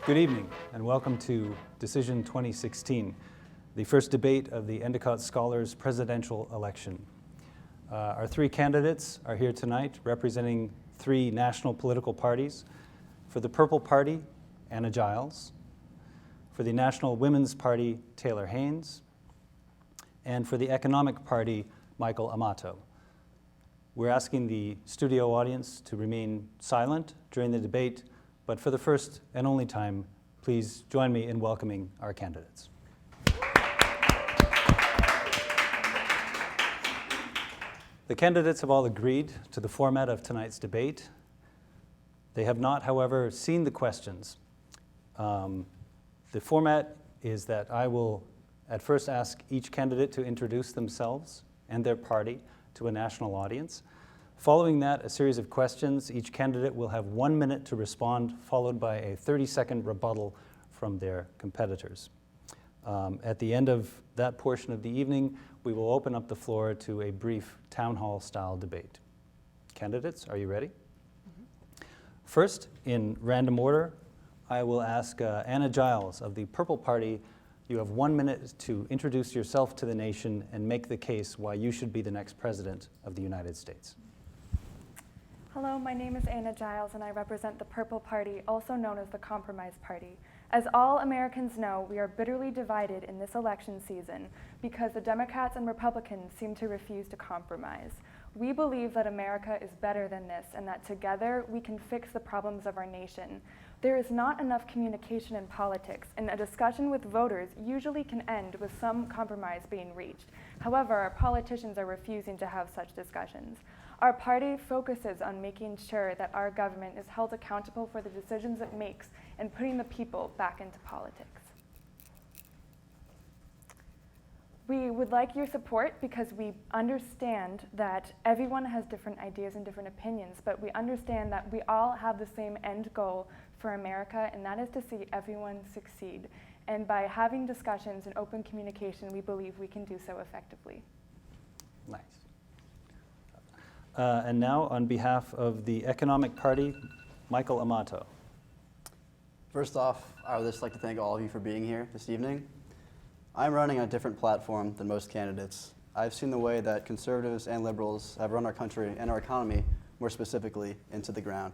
Good evening, and welcome to Decision 2016, the first debate of the Endicott Scholars presidential election. Our three candidates are here tonight representing three national political parties. For the Purple Party, Anna Giles. For the National Women's Party, Taylor Haynes. And for the Economic Party, Michael Amato. We're asking the studio audience to remain silent during the debate, but for the first and only time, please join me in welcoming our candidates. The candidates have all agreed to the format of tonight's debate. They have not, however, seen the questions. The format is that I will at first ask each candidate to introduce themselves and their party to a national audience. Following that, a series of questions. Each candidate will have 1 minute to respond, followed by a 30-second rebuttal from their competitors. At the end of that portion of the evening, we will open up the floor to a brief town hall-style debate. Candidates, are you ready? Mm-hmm. First, in random order, I will ask Anna Giles of the Purple Party. You have 1 minute to introduce yourself to the nation and make the case why you should be the next president of the United States. Hello, my name is Anna Giles, and I represent the Purple Party, also known as the Compromise Party. As all Americans know, we are bitterly divided in this election season because the Democrats and Republicans seem to refuse to compromise. We believe that America is better than this and that together we can fix the problems of our nation. There is not enough communication in politics, and a discussion with voters usually can end with some compromise being reached. However, our politicians are refusing to have such discussions. Our party focuses on making sure that our government is held accountable for the decisions it makes and putting the people back into politics. We would like your support because we understand that everyone has different ideas and different opinions, but we understand that we all have the same end goal for America, and that is to see everyone succeed. And by having discussions and open communication, we believe we can do so effectively. Nice. And now, on behalf of the Economic Party, Michael Amato. First off, I would just like to thank all of you for being here this evening. I'm running on a different platform than most candidates. I've seen the way that conservatives and liberals have run our country and our economy, more specifically, into the ground.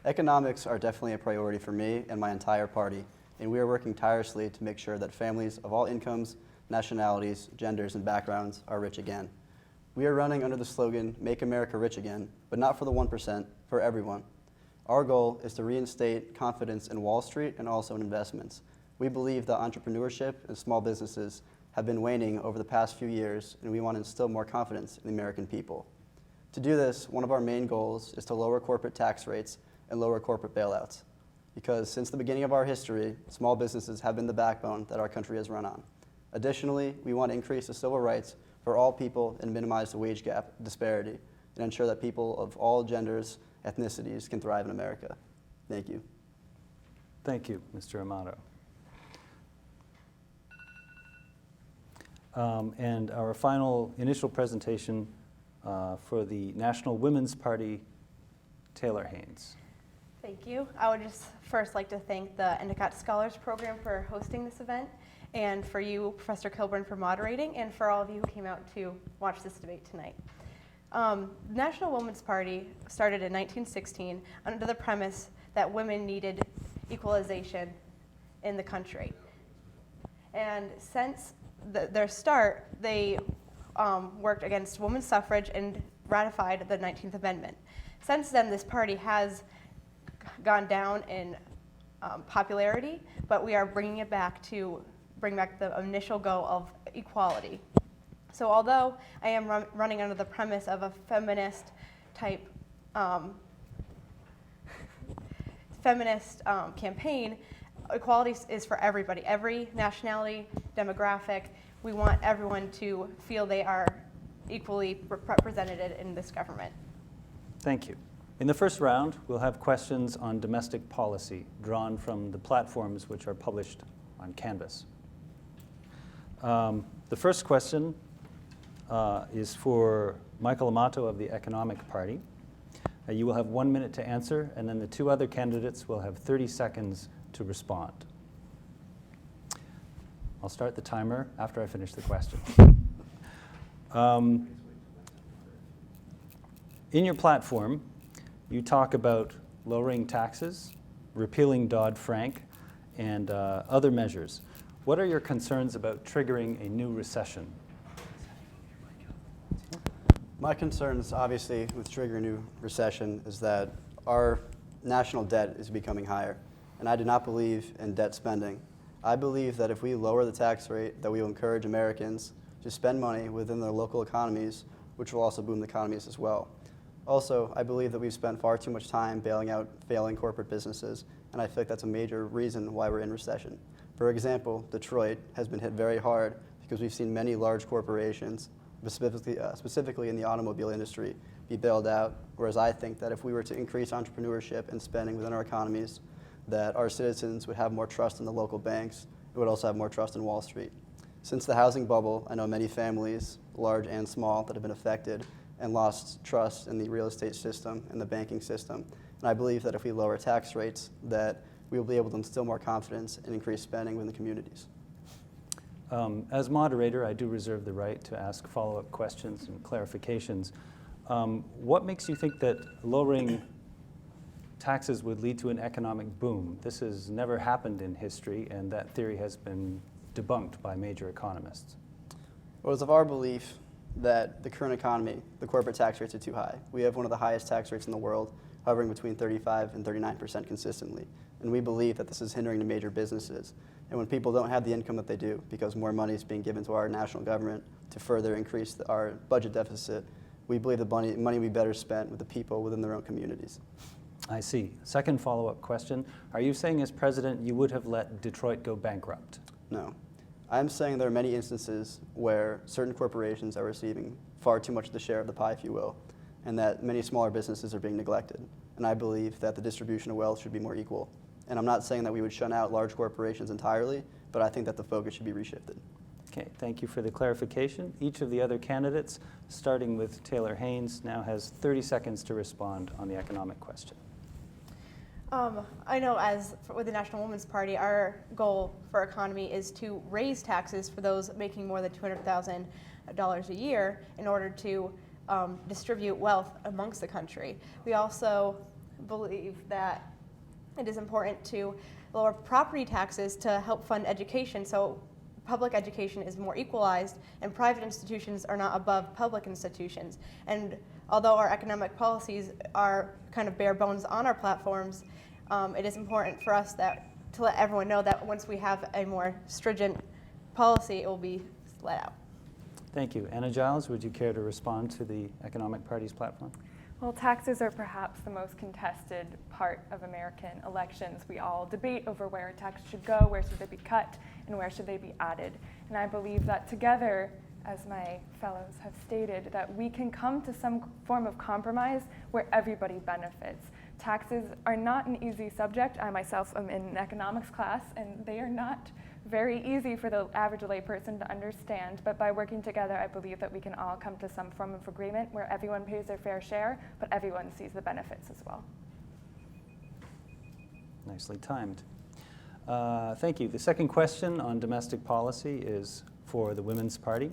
Economics are definitely a priority for me and my entire party, and we are working tirelessly to make sure that families of all incomes, nationalities, genders, and backgrounds are rich again. We are running under the slogan, Make America Rich Again, but not for the 1%, for everyone. Our goal is to reinstate confidence in Wall Street and also in investments. We believe that entrepreneurship and small businesses have been waning over the past few years, and we want to instill more confidence in the American people. To do this, one of our main goals is to lower corporate tax rates and lower corporate bailouts. Because since the beginning of our history, small businesses have been the backbone that our country has run on. Additionally, we want to increase the civil rights for all people and minimize the wage gap disparity and ensure that people of all genders, ethnicities can thrive in America. Thank you. Thank you, Mr. Amato. And our final initial presentation for the National Women's Party, Taylor Haynes. Thank you. I would just first like to thank the Endicott Scholars Program for hosting this event, and for you, Professor Kilburn, for moderating, and for all of you who came out to watch this debate tonight. The National Women's Party started in 1916 under the premise that women needed equalization in the country. And since their start, they worked against women's suffrage and ratified the 19th Amendment. Since then, this party has gone down in popularity, but we are bringing it back to bring back the initial goal of equality. So although I am running under the premise of a feminist type campaign, equality is for everybody, every nationality, demographic. We want everyone to feel they are equally represented in this government. Thank you. In the first round, we'll have questions on domestic policy drawn from the platforms which are published on Canvas. The first question is for Michael Amato of the Economic Party. You will have 1 minute to answer, and then the two other candidates will have 30 seconds to respond. I'll start the timer after I finish the question. In your platform, you talk about lowering taxes, repealing Dodd-Frank, and other measures. What are your concerns about triggering a new recession? My concerns, obviously, with triggering a new recession is that our national debt is becoming higher, and I do not believe in debt spending. I believe that if we lower the tax rate, that we will encourage Americans to spend money within their local economies, which will also boom the economies as well. Also, I believe that we've spent far too much time bailing out failing corporate businesses, and I feel like that's a major reason why we're in recession. For example, Detroit has been hit very hard because we've seen many large corporations, specifically in the automobile industry, be bailed out, whereas I think that if we were to increase entrepreneurship and spending within our economies, that our citizens would have more trust in the local banks and would also have more trust in Wall Street. Since the housing bubble, I know many families, large and small, that have been affected and lost trust in the real estate system and the banking system. And I believe that if we lower tax rates, that we will be able to instill more confidence and increase spending within the communities. As moderator, I do reserve the right to ask follow-up questions and clarifications. What makes you think that lowering taxes would lead to an economic boom? This has never happened in history, and that theory has been debunked by major economists. Well, it's of our belief that the current economy, the corporate tax rates are too high. We have one of the highest tax rates in the world, hovering between 35 and 39% consistently. And we believe that this is hindering the major businesses. And when people don't have the income that they do, because more money is being given to our national government to further increase our budget deficit, we believe the money will be better spent with the people within their own communities. I see. Second follow-up question. Are you saying as president you would have let Detroit go bankrupt? No. I'm saying there are many instances where certain corporations are receiving far too much of the share of the pie, if you will, and that many smaller businesses are being neglected. And I believe that the distribution of wealth should be more equal. And I'm not saying that we would shut out large corporations entirely, but I think that the focus should be reshifted. Okay, thank you for the clarification. Each of the other candidates, starting with Taylor Haynes, now has 30 seconds to respond on the economic question. I know with the National Women's Party, our goal for economy is to raise taxes for those making more than $200,000 a year in order to distribute wealth amongst the country. We also believe that it is important to lower property taxes to help fund education, so public education is more equalized and private institutions are not above public institutions. And although our economic policies are kind of bare bones on our platforms, it is important for us to let everyone know that once we have a more stringent policy, it will be let out. Thank you. Anna Giles, would you care to respond to the Economic Party's platform? Well, taxes are perhaps the most contested part of American elections. We all debate over where a tax should go, where should they be cut, and where should they be added. And I believe that together, as my fellows have stated, that we can come to some form of compromise where everybody benefits. Taxes are not an easy subject. I myself am in an economics class, and they are not very easy for the average layperson to understand, but by working together, I believe that we can all come to some form of agreement where everyone pays their fair share, but everyone sees the benefits as well. Nicely timed. Thank you. The second question on domestic policy is for the Women's Party.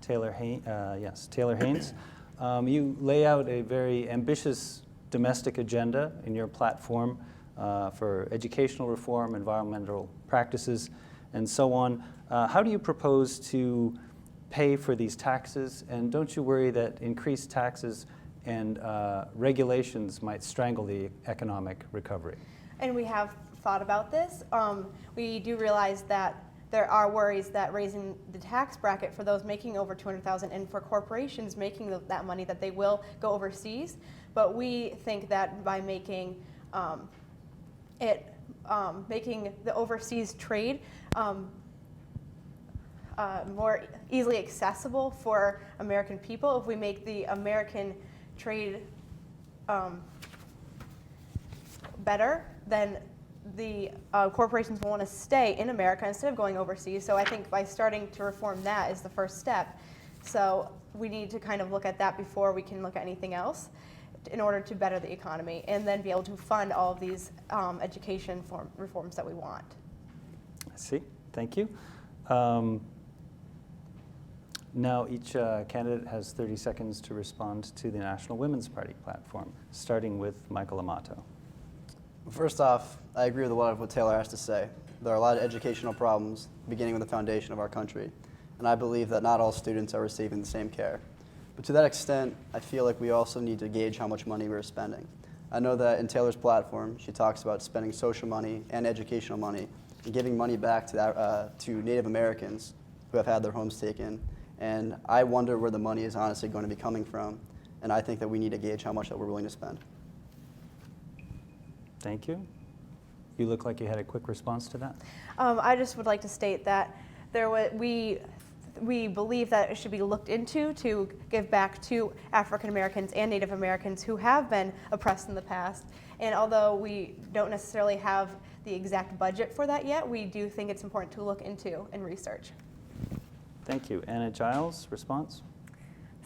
Taylor Haynes. You lay out a very ambitious domestic agenda in your platform for educational reform, environmental practices, and so on. How do you propose to pay for these taxes? And don't you worry that increased taxes and regulations might strangle the economic recovery? And we have thought about this. We do realize that there are worries that raising the tax bracket for those making over $200,000 and for corporations making that money, that they will go overseas. But we think that by making making the overseas trade more easily accessible for American people, if we make the American trade better, then the corporations will want to stay in America instead of going overseas. So I think by starting to reform that is the first step. So we need to kind of look at that before we can look at anything else. in order to better the economy and then be able to fund all of these education reforms that we want. I see. Thank you. Now each candidate has 30 seconds to respond to the National Women's Party platform, starting with Michael Amato. First off, I agree with a lot of what Taylor has to say. There are a lot of educational problems beginning with the foundation of our country, and I believe that not all students are receiving the same care. But to that extent, I feel like we also need to gauge how much money we're spending. I know that in Taylor's platform, she talks about spending social money and educational money and giving money back to Native Americans who have had their homes taken. And I wonder where the money is honestly going to be coming from, and I think that we need to gauge how much that we're willing to spend. Thank you. You look like you had a quick response to that. I just would like to state that we believe that it should be looked into to give back to African Americans and Native Americans who have been oppressed in the past. And although we don't necessarily have the exact budget for that yet, we do think it's important to look into and research. Thank you. Anna Giles, response?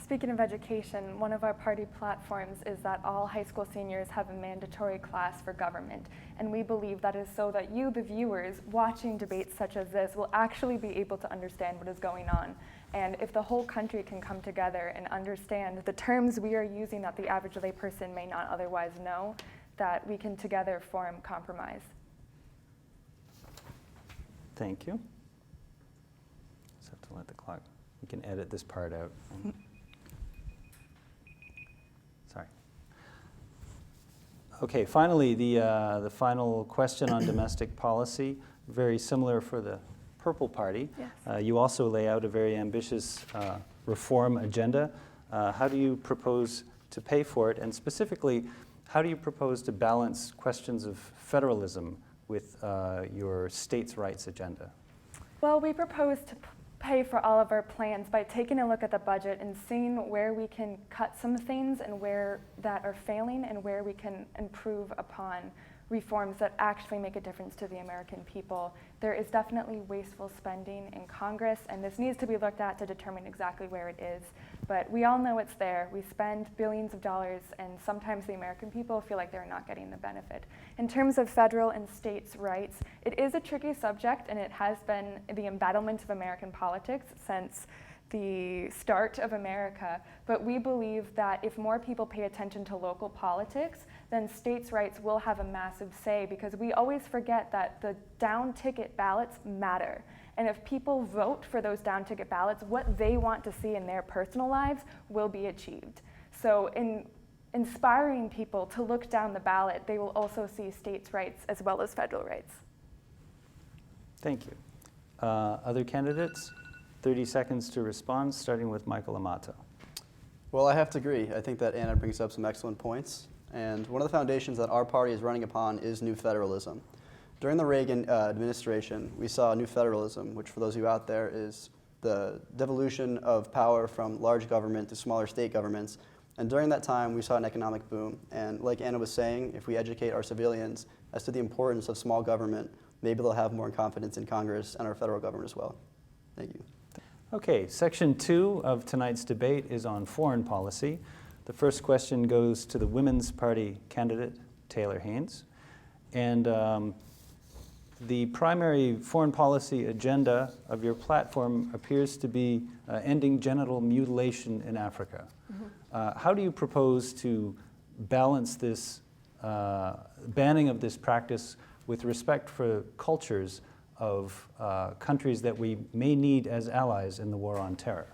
Speaking of education, one of our party platforms is that all high school seniors have a mandatory class for government. And we believe that is so that you, the viewers, watching debates such as this, will actually be able to understand what is going on. And if the whole country can come together and understand the terms we are using that the average layperson may not otherwise know, that we can together form compromise. Thank you. Just have to let the clock, we can edit this part out. Sorry. Okay, finally, the final question on domestic policy, very similar for the Purple Party. Yes. You also lay out a very ambitious reform agenda. How do you propose to pay for it? And specifically, how do you propose to balance questions of federalism with your states' rights agenda? Well, we propose to pay for all of our plans by taking a look at the budget and seeing where we can cut some things and where that are failing and where we can improve upon reforms that actually make a difference to the American people. There is definitely wasteful spending in Congress, and this needs to be looked at to determine exactly where it is. But we all know it's there. We spend billions of dollars, and sometimes the American people feel like they're not getting the benefit. In terms of federal and states' rights, it is a tricky subject, and it has been the embattlement of American politics since the start of America, but we believe that if more people pay attention to local politics, then states' rights will have a massive say, because we always forget that the down-ticket ballots matter. And if people vote for those down-ticket ballots, what they want to see in their personal lives will be achieved. So in inspiring people to look down the ballot, they will also see states' rights as well as federal rights. Thank you. Other candidates? 30 seconds to respond, starting with Michael Amato. Well, I have to agree. I think that Anna brings up some excellent points. And one of the foundations that our party is running upon is new federalism. During the Reagan administration, we saw new federalism, which for those of you out there is the devolution of power from large government to smaller state governments. And during that time, we saw an economic boom. And like Anna was saying, if we educate our civilians as to the importance of small government, maybe they'll have more confidence in Congress and our federal government as well. Thank you. Okay, section 2 of tonight's debate is on foreign policy. The first question goes to the Women's Party candidate, Taylor Haynes. And the primary foreign policy agenda of your platform appears to be ending genital mutilation in Africa. Mm-hmm. How do you propose to balance this banning of this practice with respect for cultures of countries that we may need as allies in the war on terror?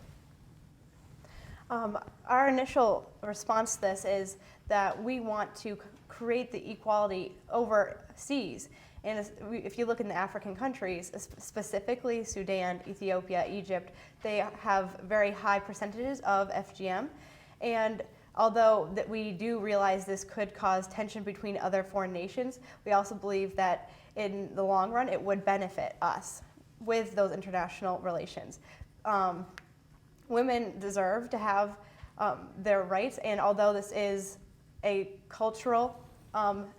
Our initial response to this is that we want to create the equality overseas. And if you look in the African countries, specifically Sudan, Ethiopia, Egypt, they have very high percentages of FGM. And although that we do realize this could cause tension between other foreign nations, we also believe that in the long run, it would benefit us with those international relations. Women deserve to have their rights, and although this is a cultural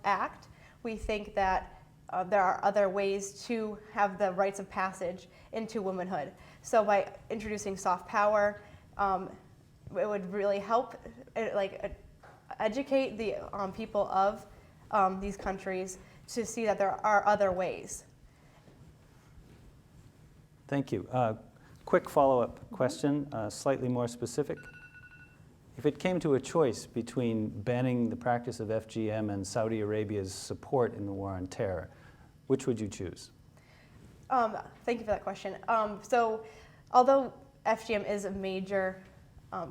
act, we think that there are other ways to have the rites of passage into womanhood. So by introducing soft power, it would really help educate the people of these countries to see that there are other ways. Thank you. Quick follow-up question, slightly more specific. If it came to a choice between banning the practice of FGM and Saudi Arabia's support in the war on terror, which would you choose? Thank you for that question. So although FGM is a major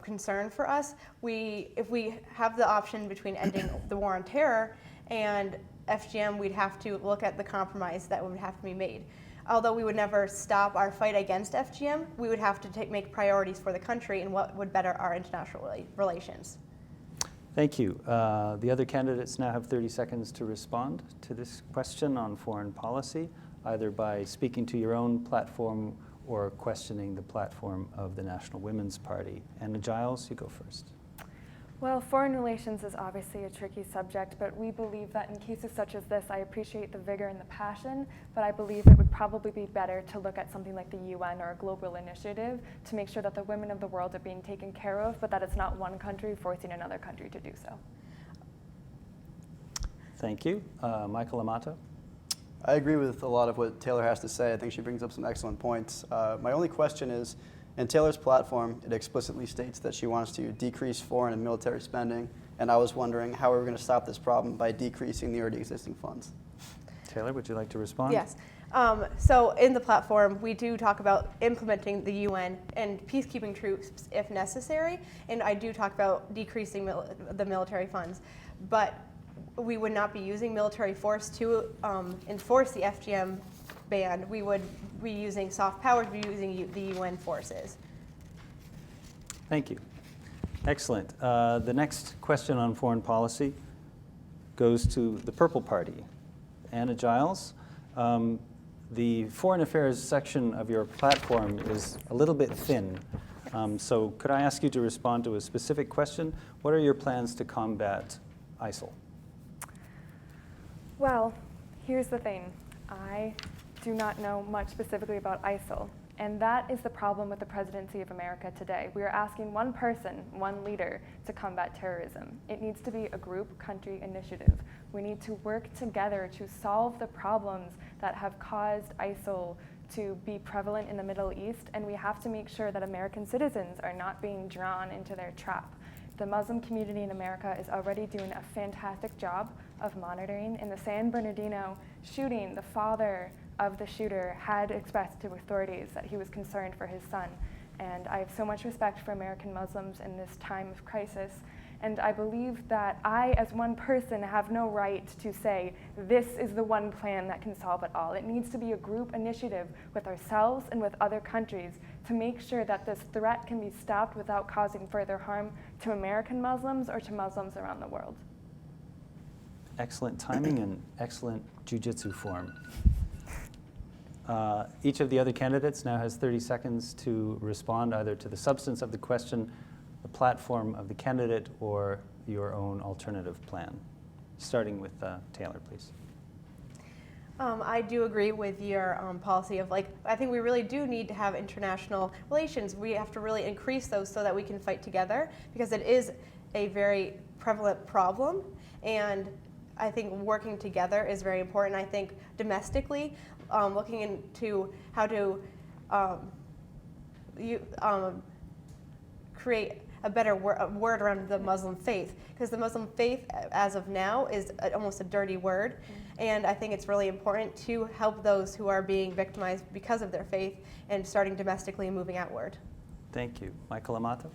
concern for us, if we have the option between ending the war on terror and FGM, we'd have to look at the compromise that would have to be made. Although we would never stop our fight against FGM, we would have to make priorities for the country and what would better our international relations. Thank you. The other candidates now have 30 seconds to respond to this question on foreign policy, either by speaking to your own platform or questioning the platform of the National Women's Party. Anna Giles, you go first. Well, foreign relations is obviously a tricky subject, but we believe that in cases such as this, I appreciate the vigor and the passion, but I believe it would probably be better to look at something like the UN or a global initiative to make sure that the women of the world are being taken care of, but that it's not one country forcing another country to do so. Thank you. Michael Amato. I agree with a lot of what Taylor has to say. I think she brings up some excellent points. My only question is, in Taylor's platform, it explicitly states that she wants to decrease foreign and military spending, and I was wondering how we were going to stop this problem by decreasing the already existing funds. Taylor, would you like to respond? Yes. So in the platform, we do talk about implementing the UN and peacekeeping troops if necessary, and I do talk about decreasing the military funds. But we would not be using military force to enforce the FGM ban. We would be using soft power to be using the UN forces. Thank you. Excellent. The next question on foreign policy goes to the Purple Party. Anna Giles, the foreign affairs section of your platform is a little bit thin. So could I ask you to respond to a specific question? What are your plans to combat ISIL? Well, here's the thing. I do not know much specifically about ISIL, and that is the problem with the presidency of America today. We are asking one person, one leader, to combat terrorism. It needs to be a group country initiative. We need to work together to solve the problems that have caused ISIL to be prevalent in the Middle East, and we have to make sure that American citizens are not being drawn into their trap. The Muslim community in America is already doing a fantastic job of monitoring. In the San Bernardino shooting, the father of the shooter had expressed to authorities that he was concerned for his son. And I have so much respect for American Muslims in this time of crisis. And I believe that I, as one person, have no right to say, this is the one plan that can solve it all. It needs to be a group initiative with ourselves and with other countries to make sure that this threat can be stopped without causing further harm to American Muslims or to Muslims around the world. Excellent timing and excellent jiu-jitsu form. Each of the other candidates now has 30 seconds to respond either to the substance of the question, the platform of the candidate, or your own alternative plan. Starting with Taylor, please. I do agree with your policy of I think we really do need to have international relations. We have to really increase those so that we can fight together, because it is a very prevalent problem, and I think working together is very important. I think domestically, looking into how to create a better word around the Muslim faith, because the Muslim faith, as of now, is almost a dirty word, and I think it's really important to help those who are being victimized because of their faith, and starting domestically and moving outward. Thank you. Michael Amato?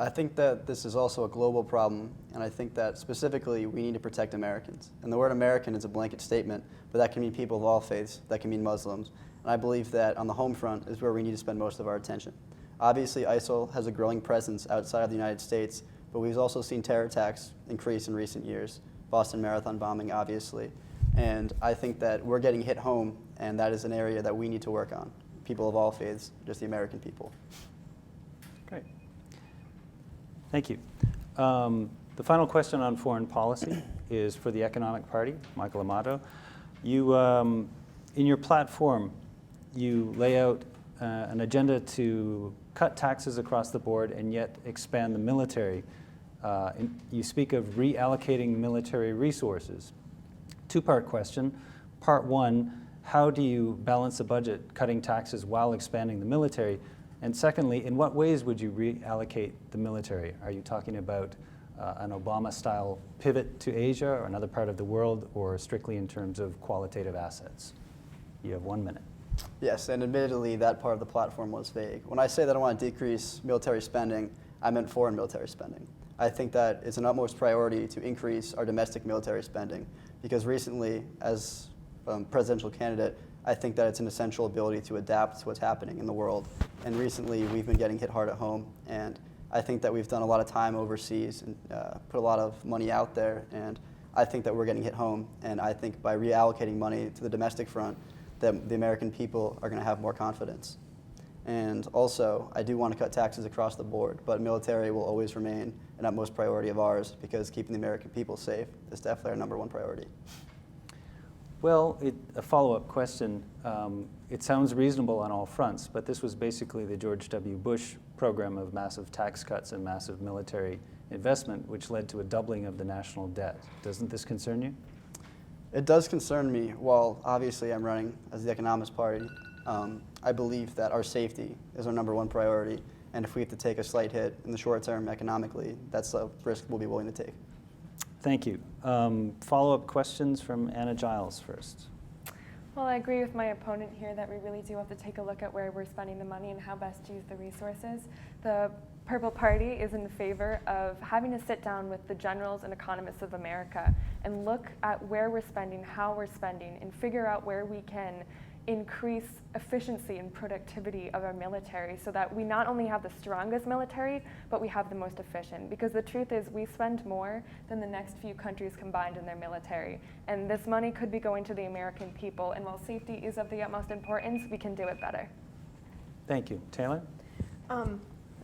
I think that this is also a global problem, and I think that specifically we need to protect Americans. And the word American is a blanket statement, but that can mean people of all faiths, that can mean Muslims. And I believe that on the home front is where we need to spend most of our attention. Obviously, ISIL has a growing presence outside of the United States, but we've also seen terror attacks increase in recent years. Boston Marathon bombing, obviously. And I think that we're getting hit home, and that is an area that we need to work on. People of all faiths, just the American people. Great. Thank you. The final question on foreign policy is for the Economic Party, Michael Amato. You, in your platform, you lay out an agenda to cut taxes across the board and yet expand the military You speak of reallocating military resources. Two-part question. Part one, how do you balance the budget, cutting taxes while expanding the military? And secondly, in what ways would you reallocate the military? Are you talking about an Obama-style pivot to Asia or another part of the world, or strictly in terms of qualitative assets? You have 1 minute. Yes, and admittedly, that part of the platform was vague. When I say that I want to decrease military spending, I meant foreign military spending. I think that it's an utmost priority to increase our domestic military spending, because recently, as presidential candidate, I think that it's an essential ability to adapt to what's happening in the world. And recently, we've been getting hit hard at home, and I think that we've done a lot of time overseas and put a lot of money out there, and I think that we're getting hit home. And I think by reallocating money to the domestic front, that the American people are going to have more confidence. And also, I do want to cut taxes across the board, but military will always remain an utmost priority of ours, because keeping the American people safe is definitely our #1 priority. Well, a follow-up question. It sounds reasonable on all fronts, but this was basically the George W. Bush program of massive tax cuts and massive military investment, which led to a doubling of the national debt. Doesn't this concern you? It does concern me. While obviously I'm running as the Economist Party, I believe that our safety is our #1 priority, and if we have to take a slight hit in the short term economically, that's a risk we'll be willing to take. Thank you. Follow-up questions from Anna Giles first. Well, I agree with my opponent here that we really do have to take a look at where we're spending the money and how best to use the resources. The Purple Party is in favor of having to sit down with the generals and economists of America and look at where we're spending, how we're spending, and figure out where we can increase efficiency and productivity of our military so that we not only have the strongest military, but we have the most efficient. Because the truth is, we spend more than the next few countries combined in their military. And this money could be going to the American people. And while safety is of the utmost importance, we can do it better. Thank you. Taylor?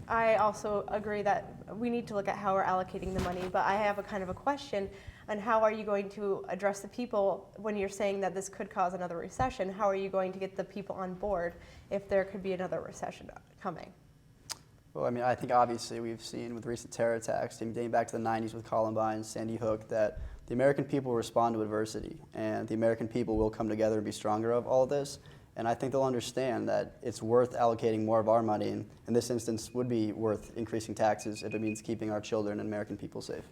I also agree that we need to look at how we're allocating the money, but I have a kind of a question on how are you going to address the people when you're saying that this could cause another recession? How are you going to get the people on board if there could be another recession coming? Well, I mean, I think obviously we've seen with recent terror attacks, dating back to the 90s with Columbine, Sandy Hook, that the American people respond to adversity, and the American people will come together and be stronger of all this. And I think they'll understand that it's worth allocating more of our money, and in this instance would be worth increasing taxes if it means keeping our children and American people safe.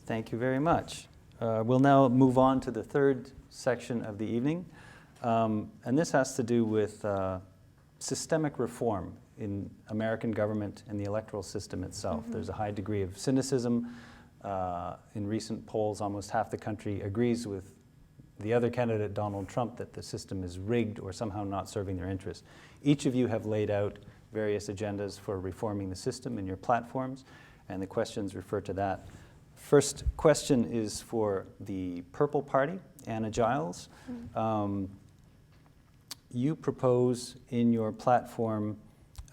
Thank you very much. We'll now move on to the third section of the evening. And this has to do with systemic reform in American government and the electoral system itself. Mm-hmm. There's a high degree of cynicism. In recent polls, almost half the country agrees with the other candidate, Donald Trump, that the system is rigged or somehow not serving their interests. Each of you have laid out various agendas for reforming the system in your platforms, and the questions refer to that. First question is for the Purple Party, Anna Giles. Mm-hmm. You propose in your platform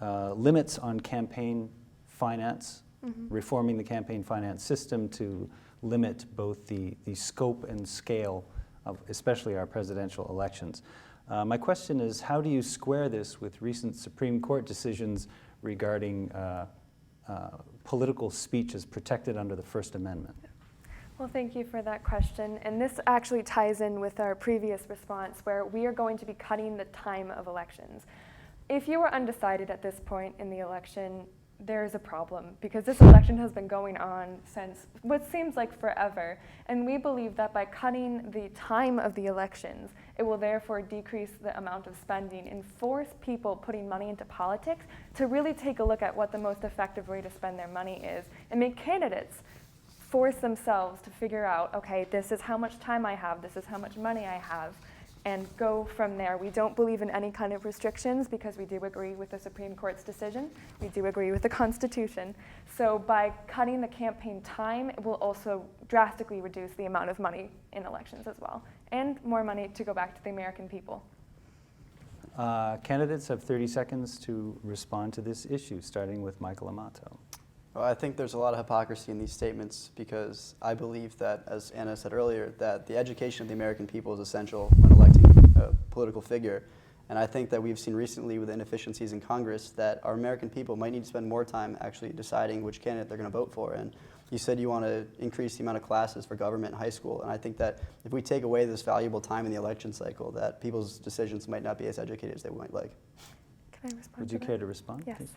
limits on campaign finance, mm-hmm. reforming the campaign finance system to limit both the scope and scale of especially our presidential elections. My question is, how do you square this with recent Supreme Court decisions regarding political speech as protected under the First Amendment? Well, thank you for that question. And this actually ties in with our previous response, where we are going to be cutting the time of elections. If you are undecided at this point in the election, there is a problem, because this election has been going on since what seems like forever. And we believe that by cutting the time of the elections, it will therefore decrease the amount of spending and force people putting money into politics to really take a look at what the most effective way to spend their money is, and make candidates force themselves to figure out, okay, this is how much time I have, this is how much money I have, and go from there. We don't believe in any kind of restrictions because we do agree with the Supreme Court's decision. We do agree with the Constitution. So by cutting the campaign time, it will also drastically reduce the amount of money in elections as well, and more money to go back to the American people. Candidates have 30 seconds to respond to this issue, starting with Michael Amato. Well, I think there's a lot of hypocrisy in these statements, because I believe that, as Anna said earlier, that the education of the American people is essential when electing a political figure. And I think that we've seen recently with inefficiencies in Congress that our American people might need to spend more time actually deciding which candidate they're going to vote for. And you said you want to increase the amount of classes for government in high school. And I think that if we take away this valuable time in the election cycle, that people's decisions might not be as educated as they might like. Can I respond Would to you that? care to respond, Yes. please?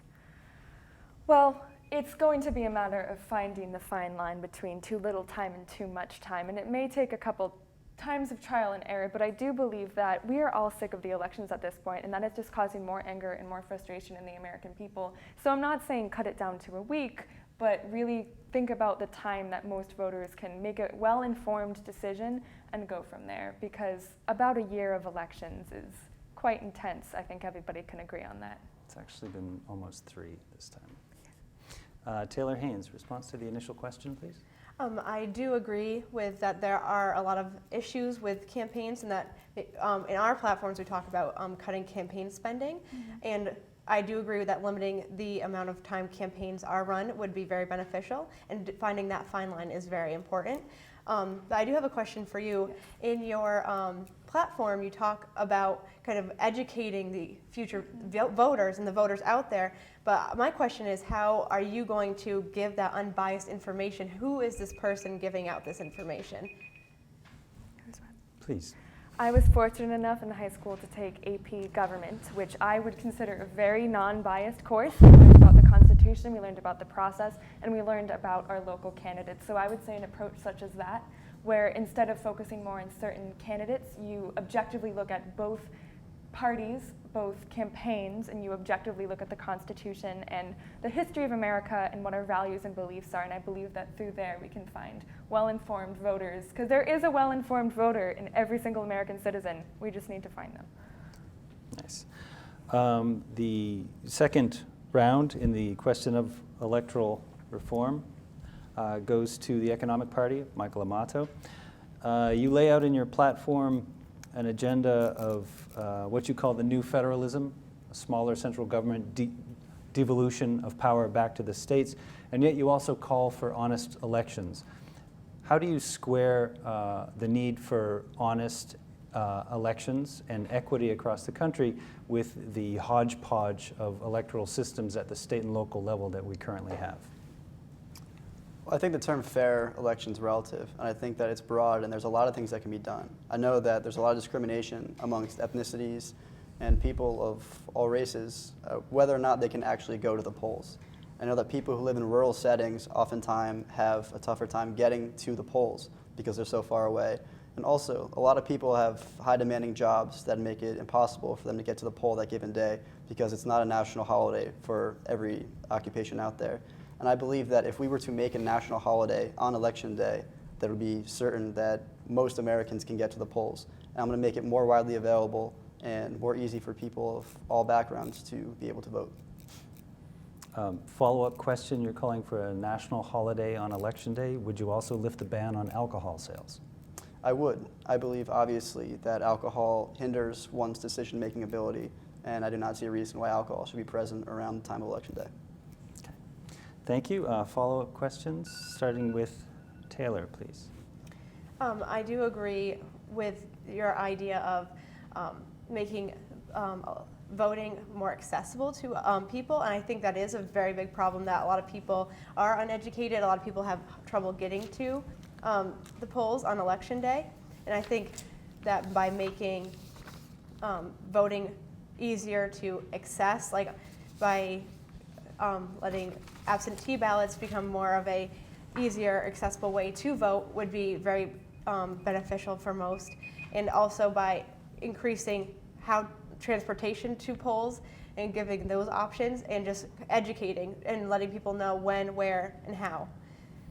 Well, it's going to be a matter of finding the fine line between too little time and too much time, and it may take a couple times of trial and error, but I do believe that we are all sick of the elections at this point, and that is just causing more anger and more frustration in the American people. So I'm not saying cut it down to a week, but really think about the time that most voters can make a well-informed decision and go from there, because about a year of elections is quite intense. I think everybody can agree on that. It's actually been almost 3 this time. Taylor Haynes, response to the initial question, please. I do agree with that there are a lot of issues with campaigns, and that in our platforms we talk about cutting campaign spending, and I do agree with that limiting the amount of time campaigns are run would be very beneficial, and finding that fine line is very important. But I do have a question for you. In your platform, you talk about kind of educating the future voters and the voters out there. But my question is, how are you going to give that unbiased information? Who is this person giving out this information? Please. I was fortunate enough in high school to take AP Government, which I would consider a very non-biased course. We learned about the Constitution, we learned about the process, and we learned about our local candidates. So I would say an approach such as that, where instead of focusing more on certain candidates, you objectively look at both parties, both campaigns, and you objectively look at the Constitution and the history of America and what our values and beliefs are. And I believe that through there we can find well-informed voters, because there is a well-informed voter in every single American citizen. We just need to find them. Nice. The second round in the question of electoral reform goes to the Economic Party, Michael Amato. You lay out in your platform an agenda of what you call the new federalism, a smaller central government devolution of power back to the states, and yet you also call for honest elections. How do you square the need for honest elections and equity across the country with the hodgepodge of electoral systems at the state and local level that we currently have? Well, I think the term fair election is relative, and I think that it's broad, and there's a lot of things that can be done. I know that there's a lot of discrimination amongst ethnicities and people of all races, whether or not they can actually go to the polls. I know that people who live in rural settings oftentimes have a tougher time getting to the polls because they're so far away. And also, a lot of people have high demanding jobs that make it impossible for them to get to the poll that given day because it's not a national holiday for every occupation out there. And I believe that if we were to make a national holiday on election day, that would be certain that most Americans can get to the polls. And I'm going to make it more widely available and more easy for people of all backgrounds to be able to vote. Follow-up question, you're calling for a national holiday on election day. Would you also lift the ban on alcohol sales? I would. I believe, obviously, that alcohol hinders one's decision-making ability, and I do not see a reason why alcohol should be present around the time of election day. Okay. Thank you. Follow-up questions, starting with Taylor, please. I do agree with your idea of making voting more accessible to people, and I think that is a very big problem, that a lot of people are uneducated, a lot of people have trouble getting to the polls on election day, and I think that by making voting easier to access, like by letting absentee ballots become more of a easier, accessible way to vote would be very beneficial for most, and also by increasing how transportation to polls and giving those options and just educating and letting people know when, where, and how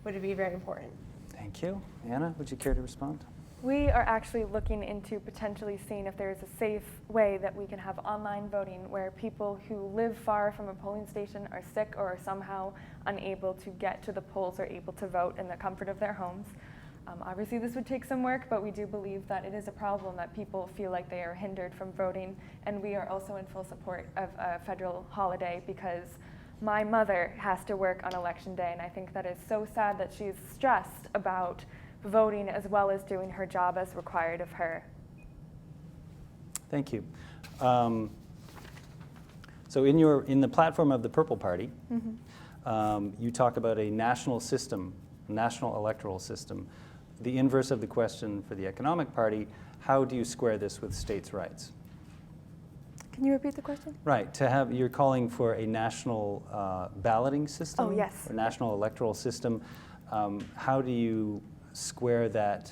would be very important. Thank you. Anna, would you care to respond? We are actually looking into potentially seeing if there is a safe way that we can have online voting where people who live far from a polling station, are sick, or are somehow unable to get to the polls are able to vote in the comfort of their homes. Obviously this would take some work, but we do believe that it is a problem that people feel like they are hindered from voting, and we are also in full support of a federal holiday because my mother has to work on election day, and I think that is so sad that she's stressed about voting as well as doing her job as required of her. Thank you. So in the platform of the Purple Party, you talk about a national system, national electoral system. The inverse of the question for the Economic Party, how do you square this with states' rights? Can you repeat the question? Right, you're calling for a national balloting system? Oh, yes. Or national electoral system. How do you square that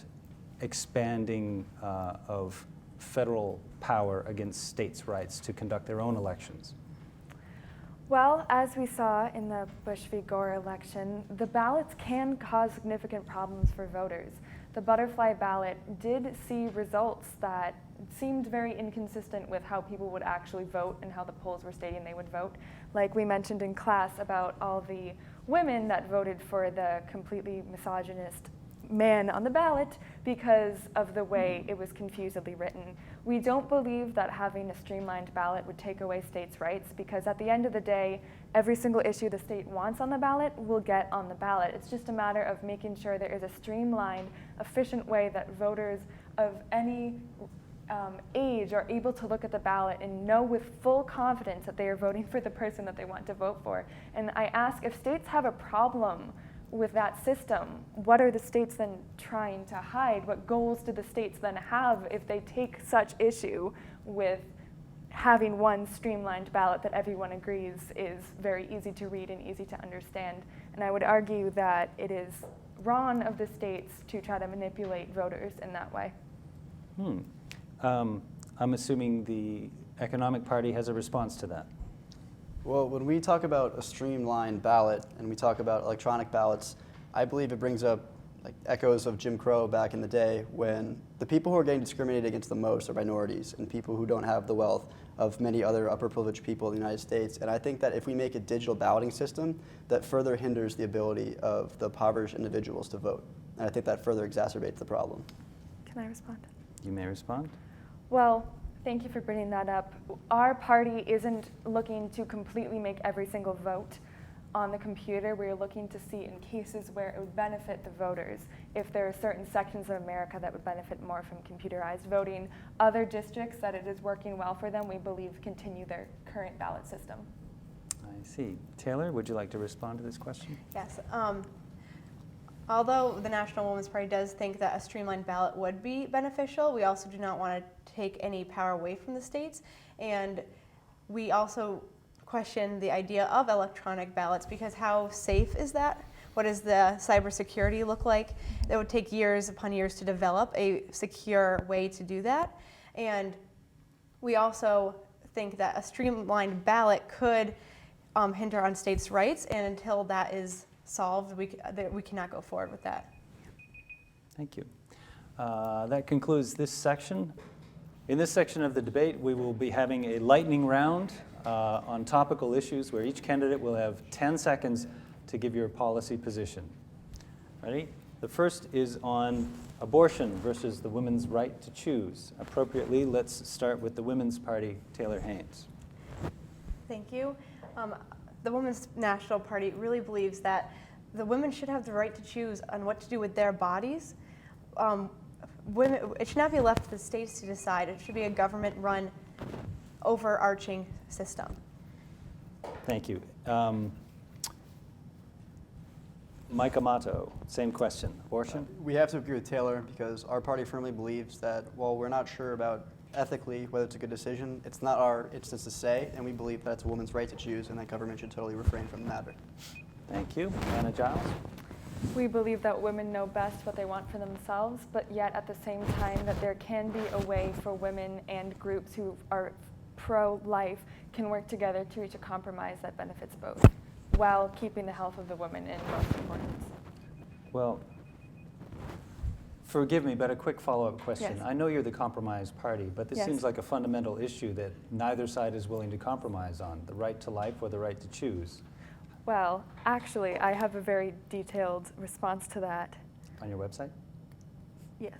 expanding of federal power against states' rights to conduct their own elections? Well, as we saw in the Bush v. Gore election, the ballots can cause significant problems for voters. The butterfly ballot did see results that seemed very inconsistent with how people would actually vote and how the polls were stating they would vote. Like we mentioned in class about all the women that voted for the completely misogynist man on the ballot because of the way it was confusedly written. We don't believe that having a streamlined ballot would take away states' rights, because at the end of the day, every single issue the state wants on the ballot will get on the ballot. It's just a matter of making sure there is a streamlined, efficient way that voters of any age are able to look at the ballot and know with full confidence that they are voting for the person that they want to vote for. And I ask, if states have a problem with that system, what are the states then trying to hide? What goals do the states then have if they take such issue with having one streamlined ballot that everyone agrees is very easy to read and easy to understand? And I would argue that it is wrong of the states to try to manipulate voters in that way. I'm assuming the Economic Party has a response to that. Well, when we talk about a streamlined ballot and we talk about electronic ballots, I believe it brings up like echoes of Jim Crow back in the day, when the people who are getting discriminated against the most are minorities and people who don't have the wealth of many other upper privileged people in the United States. And I think that if we make a digital balloting system, that further hinders the ability of the impoverished individuals to vote. And I think that further exacerbates the problem. Can I respond? You may respond. Well, thank you for bringing that up. Our party isn't looking to completely make every single vote on the computer. We're looking to see in cases where it would benefit the voters, if there are certain sections of America that would benefit more from computerized voting. Other districts that it is working well for them, we believe, continue their current ballot system. I see. Taylor, would you like to respond to this question? Yes. Although the National Women's Party does think that a streamlined ballot would be beneficial, we also do not want to take any power away from the states. And we also question the idea of electronic ballots, because how safe is that? What does the cybersecurity look like? It would take years upon years to develop a secure way to do that. And we also think that a streamlined ballot could hinder on states' rights, and until that is solved, we cannot go forward with that. Thank you. That concludes this section. In this section of the debate, we will be having a lightning round on topical issues where each candidate will have 10 seconds to give your policy position. Ready? The first is on abortion versus the women's right to choose. Appropriately, let's start with the Women's Party, Taylor Haynes. Thank you. The Women's National Party really believes that the women should have the right to choose on what to do with their bodies. It should not be left to the states to decide. It should be a government-run, overarching system. Thank you. Mike Amato, same question. Abortion? We have to agree with Taylor, because our party firmly believes that while we're not sure about ethically whether it's a good decision, it's not our instance to say, and we believe that it's a woman's right to choose and that government should totally refrain from the matter. Thank you. Anna Giles? We believe that women know best what they want for themselves, but yet at the same time that there can be a way for women and groups who are pro-life can work together to reach a compromise that benefits both, while keeping the health of the woman in most importance. Well, forgive me, but a quick follow-up question. Yes. I know you're the compromise party, but this Yes. seems like a fundamental issue that neither side is willing to compromise on, the right to life or the right to choose. Well, actually, I have a very detailed response to that. On your website? Yes.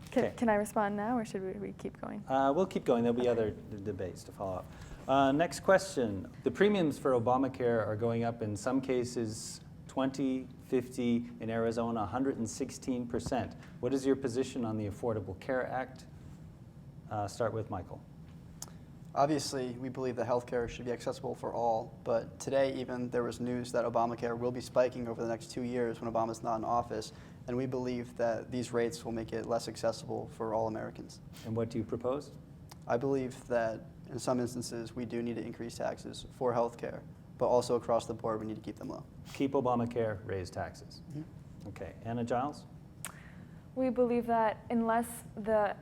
Okay. Can I respond now, or should we keep going? We'll keep going. There'll be other debates to follow up. Next question. The premiums for Obamacare are going up in some cases 20, 50, in Arizona 116%. What is your position on the Affordable Care Act? Start with Michael. Obviously, we believe that healthcare should be accessible for all, but today even there was news that Obamacare will be spiking over the next 2 years when Obama's not in office, and we believe that these rates will make it less accessible for all Americans. And what do you propose? I believe that in some instances we do need to increase taxes for healthcare, but also across the board we need to keep them low. Keep Obamacare, raise taxes. Okay, Anna Giles? We believe that unless the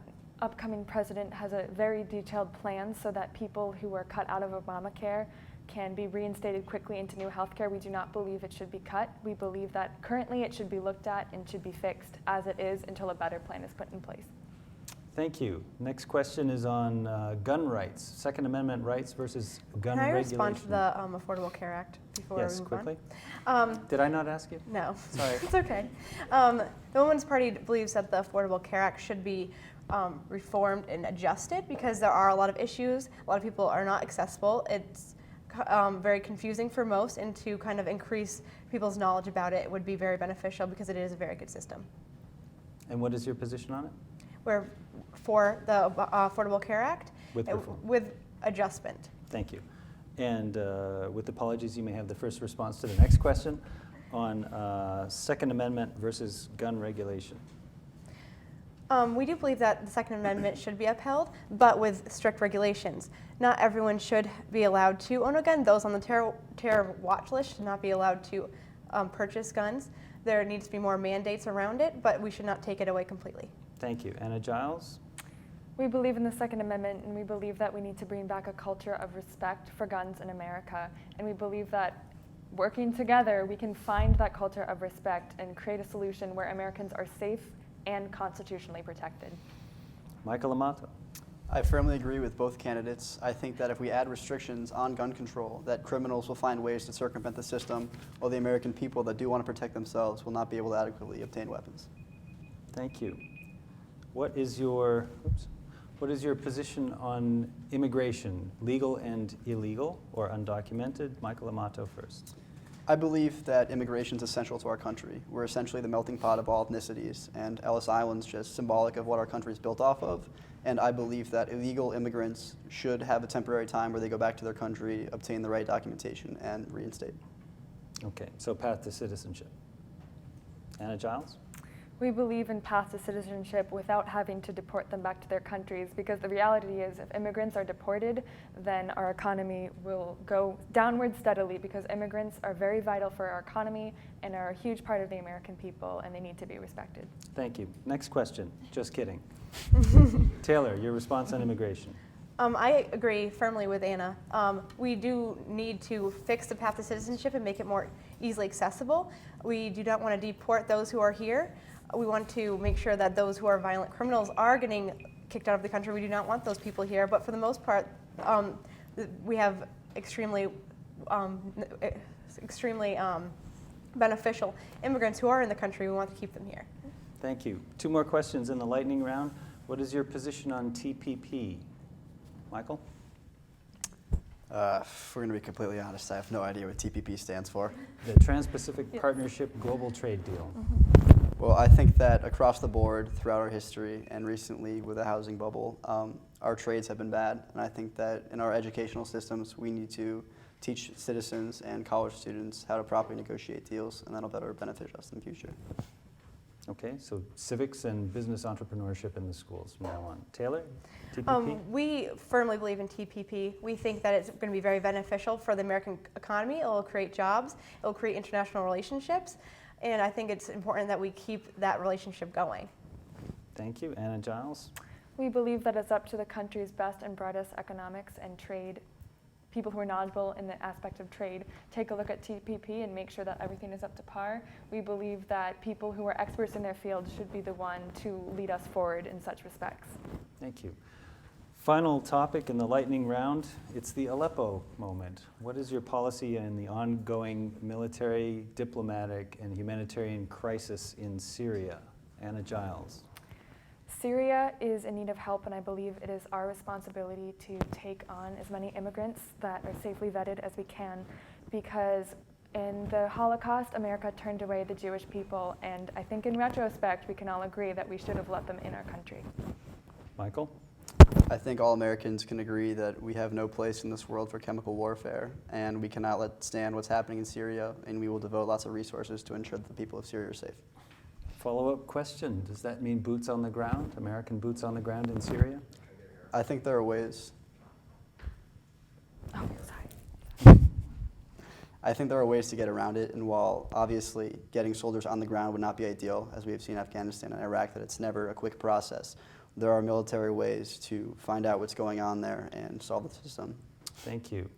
upcoming president has a very detailed plan so that people who were cut out of Obamacare can be reinstated quickly into new health care, we do not believe it should be cut. We believe that currently it should be looked at and should be fixed as it is until a better plan is put in place. Thank you. Next question is on gun rights, Second Amendment rights versus gun Can I regulation. respond to the Affordable Care Act before Yes, we move quickly. on? Did I not ask you? No. Sorry. It's okay. The Women's Party believes that the Affordable Care Act should be reformed and adjusted because there are a lot of issues. A lot of people are not accessible. It's very confusing for most, and to kind of increase people's knowledge about it would be very beneficial because it is a very good system. And what is your position on it? We're for the Affordable Care Act With reform. with adjustment. Thank you. And with apologies, you may have the first response to the next question on Second Amendment versus gun regulation. We do believe that the Second Amendment should be upheld, but with strict regulations. Not everyone should be allowed to own a gun. Those on the terror watch list should not be allowed to purchase guns. There needs to be more mandates around it, but we should not take it away completely. Thank you. Anna Giles? We believe in the Second Amendment, and we believe that we need to bring back a culture of respect for guns in America. And we believe that working together, we can find that culture of respect and create a solution where Americans are safe and constitutionally protected. Michael Amato? I firmly agree with both candidates. I think that if we add restrictions on gun control, that criminals will find ways to circumvent the system, while the American people that do want to protect themselves will not be able to adequately obtain weapons. Thank you. What is your position on immigration, legal and illegal or undocumented? Michael Amato first. I believe that immigration is essential to our country. We're essentially the melting pot of all ethnicities, and Ellis Island's just symbolic of what our country is built off of. And I believe that illegal immigrants should have a temporary time where they go back to their country, obtain the right documentation, and reinstate. Okay, so path to citizenship. Anna Giles? We believe in path to citizenship without having to deport them back to their countries, because the reality is if immigrants are deported, then our economy will go downward steadily, because immigrants are very vital for our economy and are a huge part of the American people, and they need to be respected. Thank you. Next question. Just kidding. Taylor, your response on immigration. I agree firmly with Anna. We do need to fix the path to citizenship and make it more easily accessible. We do not want to deport those who are here. We want to make sure that those who are violent criminals are getting kicked out of the country. We do not want those people here, but for the most part, we have extremely beneficial immigrants who are in the country. We want to keep them here. Thank you. 2 more questions in the lightning round. What is your position on TPP? Michael? If we're going to be completely honest, I have no idea what TPP stands for. The Trans-Pacific Partnership Global Trade Deal. Well, I think that across the board, throughout our history, and recently with the housing bubble, our trades have been bad. And I think that in our educational systems, we need to teach citizens and college students how to properly negotiate deals, and that'll better benefit us in the future. Okay, so civics and business entrepreneurship in the schools from now on. Taylor, TPP? We firmly believe in TPP. We think that it's going to be very beneficial for the American economy. It will create jobs. It will create international relationships. And I think it's important that we keep that relationship going. Thank you. Anna Giles? We believe that it's up to the country's best and brightest economics and trade people who are knowledgeable in the aspect of trade take a look at TPP and make sure that everything is up to par. We believe that people who are experts in their field should be the one to lead us forward in such respects. Thank you. Final topic in the lightning round, it's the Aleppo moment. What is your policy in the ongoing military, diplomatic, and humanitarian crisis in Syria? Anna Giles. Syria is in need of help, and I believe it is our responsibility to take on as many immigrants that are safely vetted as we can, because in the Holocaust, America turned away the Jewish people, and I think in retrospect, we can all agree that we should have let them in our country. Michael? I think all Americans can agree that we have no place in this world for chemical warfare, and we cannot let stand what's happening in Syria, and we will devote lots of resources to ensure that the people of Syria are safe. Follow-up question, does that mean boots on the ground, American boots on the ground in Syria? I think there are ways. Oh, sorry. I think there are ways to get around it, and while obviously getting soldiers on the ground would not be ideal, as we have seen in Afghanistan and Iraq, that it's never a quick process, there are military ways to find out what's going on there and solve the system. Thank you.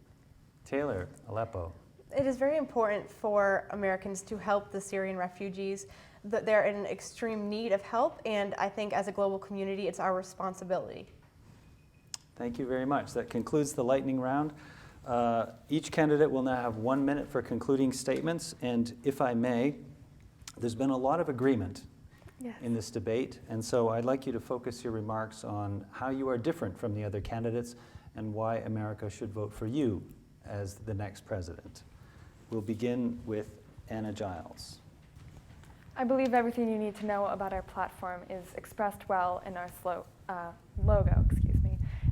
Taylor, Aleppo. It is very important for Americans to help the Syrian refugees. They're in extreme need of help, and I think as a global community, it's our responsibility. Thank you very much. That concludes the lightning round. Each candidate will now have 1 minute for concluding statements, and if I may, there's been a lot of agreement Yes. in this debate, and so I'd like you to focus your remarks on how you are different from the other candidates and why America should vote for you as the next president. We'll begin with Anna Giles. I believe everything you need to know about our platform is expressed well in our logo.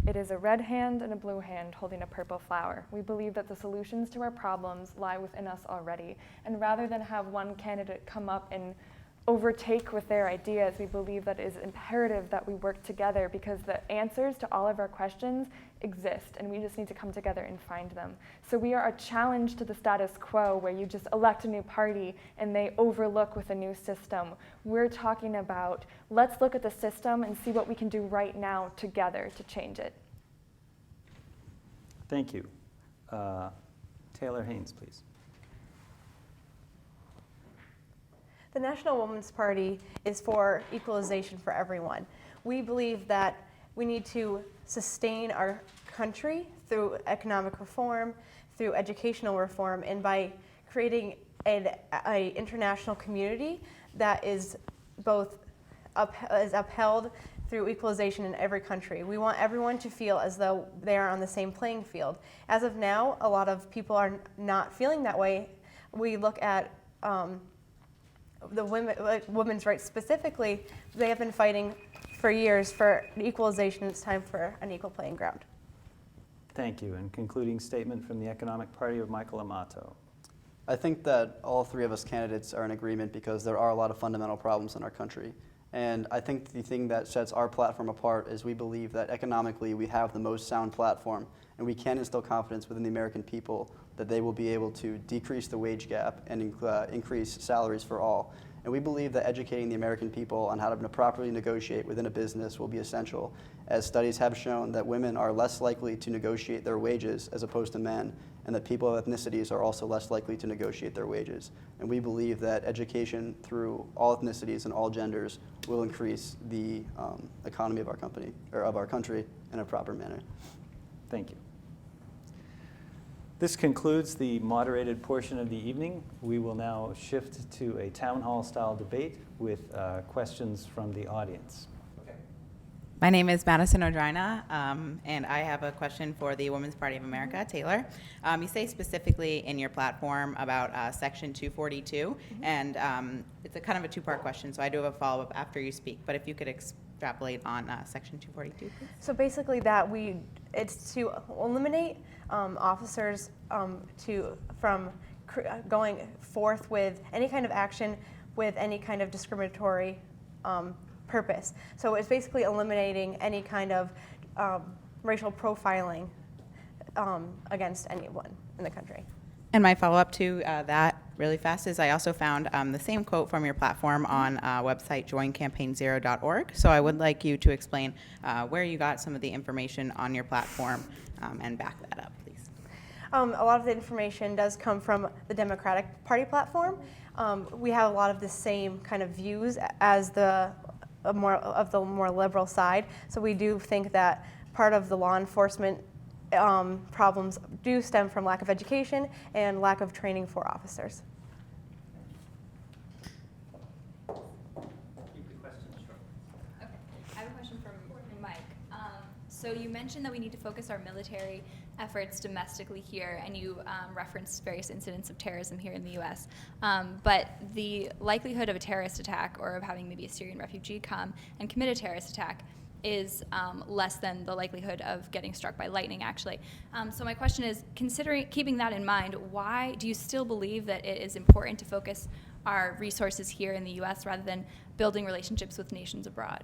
It is a red hand and a blue hand holding a purple flower. We believe that the solutions to our problems lie within us already, and rather than have one candidate come up and overtake with their ideas, we believe that it is imperative that we work together because the answers to all of our questions exist, and we just need to come together and find them. So we are a challenge to the status quo where you just elect a new party and they overlook with a new system. We're talking about, let's look at the system and see what we can do right now together to change it. Thank you. Taylor Haynes, please. The National Women's Party is for equalization for everyone. We believe that we need to sustain our country through economic reform, through educational reform, and by creating an international community that is both upheld through equalization in every country. We want everyone to feel as though they are on the same playing field. As of now, a lot of people are not feeling that way. We look at the women's rights specifically. They have been fighting for years for equalization. It's time for an equal playing ground. Thank you. And concluding statement from the Economic Party of Michael Amato. I think that all three of us candidates are in agreement because there are a lot of fundamental problems in our country. And I think the thing that sets our platform apart is we believe that economically we have the most sound platform, and we can instill confidence within the American people that they will be able to decrease the wage gap and increase salaries for all. And we believe that educating the American people on how to properly negotiate within a business will be essential, as studies have shown that women are less likely to negotiate their wages as opposed to men, and that people of ethnicities are also less likely to negotiate their wages. And we believe that education through all ethnicities and all genders will increase the economy of our company, or of our country, in a proper manner. Thank you. This concludes the moderated portion of the evening. We will now shift to a town hall style debate with questions from the audience. My name is Madison Odrina, and I have a question for the Women's Party of America, Taylor. You say specifically in your platform about Section 242, and it's a kind of a two-part question, so I do have a follow-up after you speak, but if you could extrapolate on Section 242, please. So basically it's to eliminate officers from going forth with any kind of action with any kind of discriminatory purpose. So it's basically eliminating any kind of racial profiling against anyone in the country. And my follow-up to that really fast is I also found the same quote from your platform on website joincampaignzero.org. So I would like you to explain where you got some of the information on your platform and back that up, please. A lot of the information does come from the Democratic Party platform. We have a lot of the same kind of views as the more liberal side. So we do think that part of the law enforcement problems do stem from lack of education and lack of training for officers. Okay, I have a question for Mike. So you mentioned that we need to focus our military efforts domestically here, and you referenced various incidents of terrorism here in the U.S. But the likelihood of a terrorist attack or of having maybe a Syrian refugee come and commit a terrorist attack is less than the likelihood of getting struck by lightning, actually. So my question is, keeping that in mind, why do you still believe that it is important to focus our resources here in the U.S. rather than building relationships with nations abroad?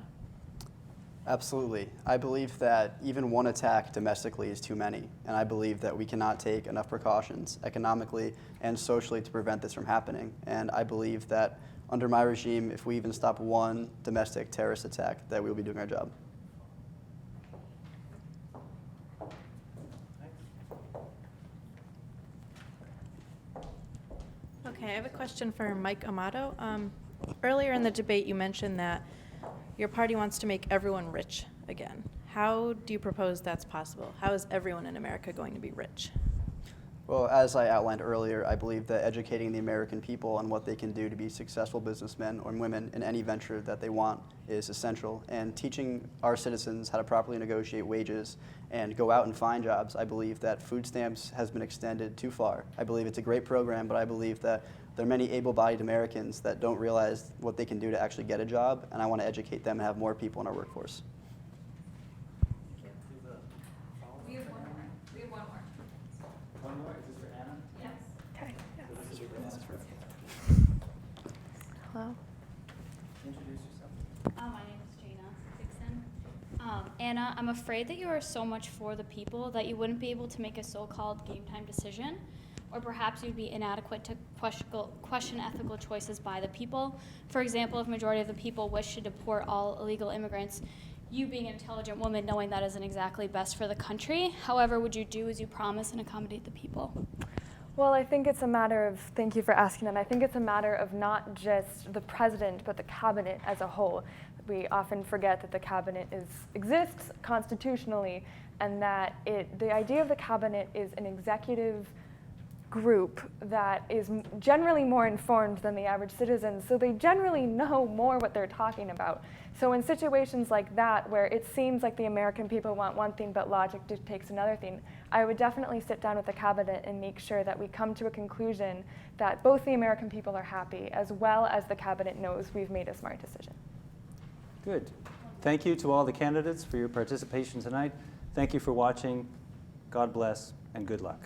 Absolutely. I believe that even one attack domestically is too many, and I believe that we cannot take enough precautions economically and socially to prevent this from happening. And I believe that under my regime, if we even stop one domestic terrorist attack, that we will be doing our job. Okay, I have a question for Mike Amato. Earlier in the debate, you mentioned that your party wants to make everyone rich again. How do you propose that's possible? How is everyone in America going to be rich? Well, as I outlined earlier, I believe that educating the American people on what they can do to be successful businessmen or women in any venture that they want is essential. And teaching our citizens how to properly negotiate wages and go out and find jobs, I believe that food stamps has been extended too far. I believe it's a great program, but I believe that there are many able-bodied Americans that don't realize what they can do to actually get a job, and I want to educate them and have more people in our workforce. We have one more. One more, is this for Anna? Yes. Okay. Hello? Introduce yourself. My name is Jana Dixon. Anna, I'm afraid that you are so much for the people that you wouldn't be able to make a so-called game time decision, or perhaps you'd be inadequate to question ethical choices by the people. For example, if majority of the people wish to deport all illegal immigrants, you being an intelligent woman knowing that isn't exactly best for the country, however, would you do as you promise and accommodate the people? Well, I think it's a matter of, thank you for asking that, I think it's a matter of not just the president, but the cabinet as a whole. We often forget that the cabinet exists constitutionally, and that the idea of the cabinet is an executive group that is generally more informed than the average citizen, so they generally know more what they're talking about. So in situations like that, where it seems like the American people want one thing but logic dictates another thing, I would definitely sit down with the cabinet and make sure that we come to a conclusion that both the American people are happy, as well as the cabinet knows we've made a smart decision. Good. Thank you to all the candidates for your participation tonight. Thank you for watching. God bless and good luck.